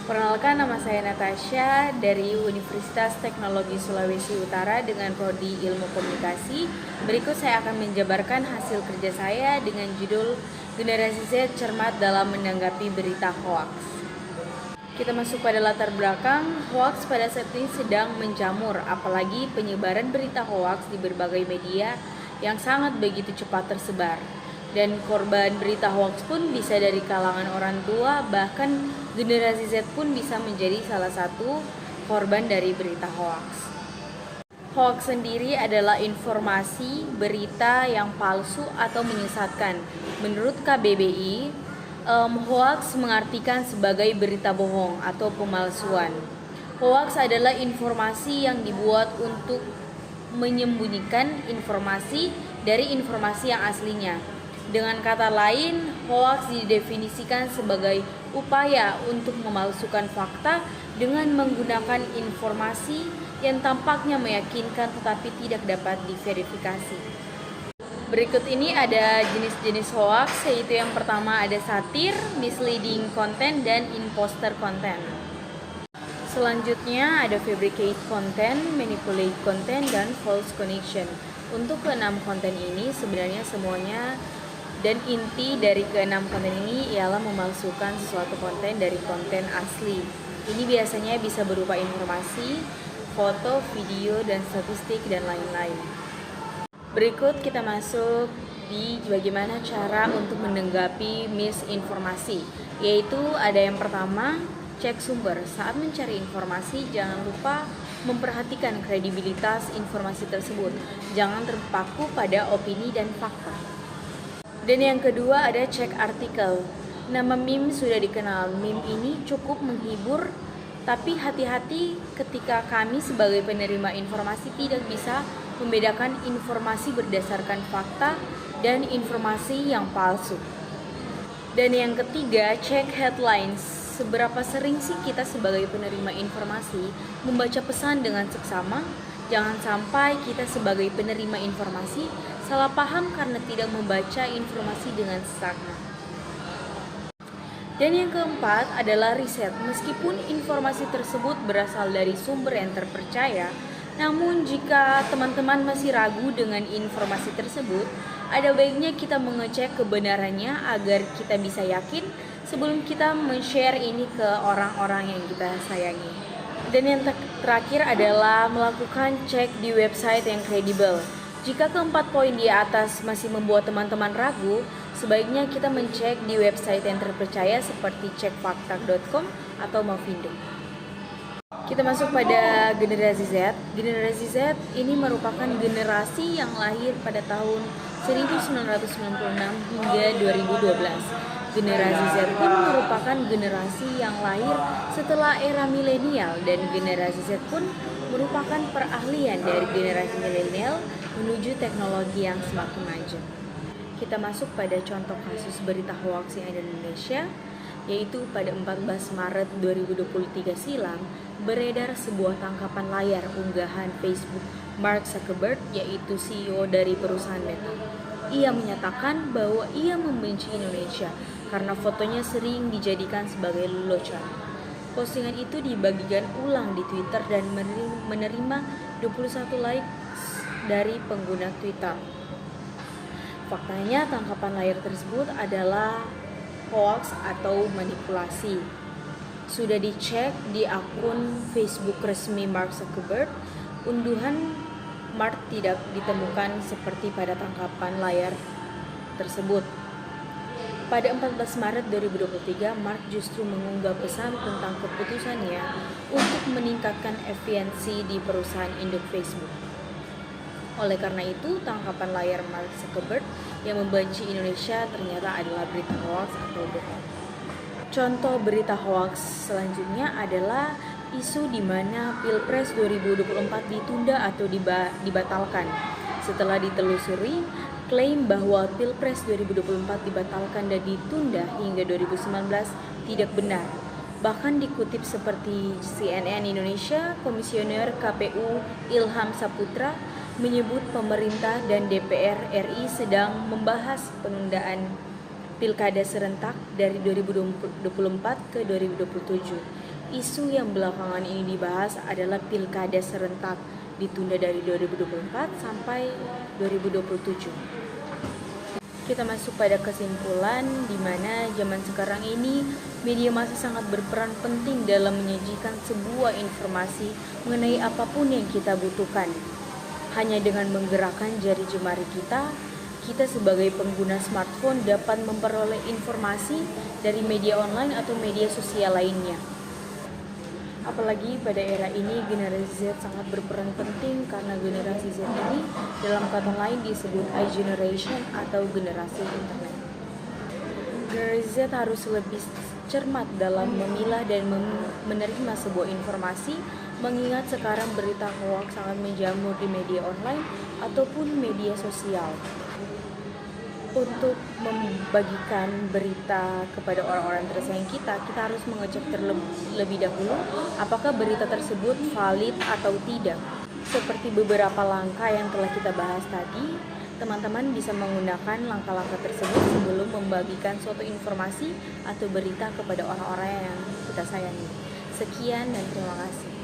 Perkenalkan, nama saya Natasha dari Universitas Teknologi Sulawesi Utara dengan prodi Ilmu Komunikasi. Berikut saya akan menjabarkan hasil kerja saya dengan judul Generasi Z Cermat dalam Menanggapi Berita Hoax. Kita masuk pada latar belakang. Hoax pada saat ini sedang menjamur, apalagi penyebaran berita hoax di berbagai media yang sangat begitu cepat tersebar. Dan korban berita hoax pun bisa dari kalangan orang tua, bahkan generasi Z pun bisa menjadi salah satu korban dari berita hoax. Hoax sendiri adalah informasi berita yang palsu atau menyesatkan. Menurut KBBI, hoax mengartikan sebagai berita bohong atau pemalsuan. Hoax adalah informasi yang dibuat untuk menyembunyikan informasi dari informasi yang aslinya. Dengan kata lain, hoax didefinisikan sebagai upaya untuk memalsukan fakta dengan menggunakan informasi yang tampaknya meyakinkan tetapi tidak dapat diverifikasi. Berikut ini ada jenis-jenis hoax, yaitu yang pertama ada satir, misleading content, dan imposter content. Selanjutnya ada fabricate content, manipulate content, dan false connection. Untuk keenam konten ini sebenarnya semuanya dan inti dari keenam konten ini ialah memalsukan sesuatu konten dari konten asli. Ini biasanya bisa berupa informasi, foto, video, dan statistik, dan lain-lain. Berikut kita masuk di bagaimana cara untuk menanggapi misinformasi, yaitu ada yang pertama, cek sumber. Saat mencari informasi, jangan lupa memperhatikan kredibilitas informasi tersebut. Jangan terpaku pada opini dan fakta. Dan yang kedua ada cek artikel. Nama meme sudah dikenal. Meme ini cukup menghibur, tapi hati-hati ketika kami sebagai penerima informasi tidak bisa membedakan informasi berdasarkan fakta dan informasi yang palsu. Dan yang ketiga, cek headlines. Seberapa sering sih kita sebagai penerima informasi membaca pesan dengan seksama? Jangan sampai kita sebagai penerima informasi salah paham karena tidak membaca informasi dengan seksama. Dan yang keempat adalah riset. Meskipun informasi tersebut berasal dari sumber yang terpercaya, namun jika teman-teman masih ragu dengan informasi tersebut, ada baiknya kita mengecek kebenarannya agar kita bisa yakin sebelum kita men-share ini ke orang-orang yang kita sayangi. Dan yang terakhir adalah melakukan cek di website yang kredibel. Jika keempat poin di atas masih membuat teman-teman ragu, sebaiknya kita mencek di website yang terpercaya seperti cekfakta.com atau Mavindo. Kita masuk pada generasi Z. Generasi Z ini merupakan generasi yang lahir pada tahun 1996 hingga 2012. Generasi Z pun merupakan generasi yang lahir setelah era milenial, dan generasi Z pun merupakan peralihan dari generasi milenial menuju teknologi yang semakin maju. Kita masuk pada contoh kasus berita hoax yang ada di Indonesia, yaitu pada 14 Maret 2023 silam beredar sebuah tangkapan layar unggahan Facebook Mark Zuckerberg, yaitu CEO dari perusahaan Meta. Ia menyatakan bahwa ia membenci Indonesia karena fotonya sering dijadikan sebagai lelucon. Postingan itu dibagikan ulang di Twitter dan menerima 21 likes dari pengguna Twitter. Faktanya tangkapan layar tersebut adalah hoax atau manipulasi. Sudah dicek di akun Facebook resmi Mark Zuckerberg, unduhan Mark tidak ditemukan seperti pada tangkapan layar tersebut. Pada 14 Maret 2023, Mark justru mengunggah pesan tentang keputusannya untuk meningkatkan efisiensi di perusahaan induk Facebook. Oleh karena itu, tangkapan layar Mark Zuckerberg yang membenci Indonesia ternyata adalah berita hoax atau bohong. Contoh berita hoax selanjutnya adalah isu di mana Pilpres 2024 ditunda atau dibatalkan. Setelah ditelusuri, klaim bahwa Pilpres 2024 dibatalkan dan ditunda hingga 2019 tidak benar. Bahkan dikutip seperti CNN Indonesia, Komisioner KPU Ilham Saputra menyebut pemerintah dan DPR RI sedang membahas penundaan Pilkada serentak dari 2024 ke 2027. Isu yang belakangan ini dibahas adalah pilkada serentak ditunda dari 2024 sampai 2027. Kita masuk pada kesimpulan di mana zaman sekarang ini media massa sangat berperan penting dalam menyajikan sebuah informasi mengenai apapun yang kita butuhkan. Hanya dengan menggerakkan jari jemari kita sebagai pengguna smartphone dapat memperoleh informasi dari media online atau media sosial lainnya. Apalagi pada era ini generasi Z sangat berperan penting karena generasi Z ini dalam kata lain disebut iGeneration atau generasi internet. Generasi Z harus lebih cermat dalam memilah dan menerima sebuah informasi, mengingat sekarang berita hoax sangat menjamur di media online ataupun media sosial. Untuk membagikan berita kepada orang-orang tersayang kita harus mengecek terlebih dahulu apakah berita tersebut valid atau tidak. Seperti beberapa langkah yang telah kita bahas tadi, teman-teman bisa menggunakan langkah-langkah tersebut sebelum membagikan suatu informasi atau berita kepada orang-orang yang kita sayangi. Sekian dan terima kasih.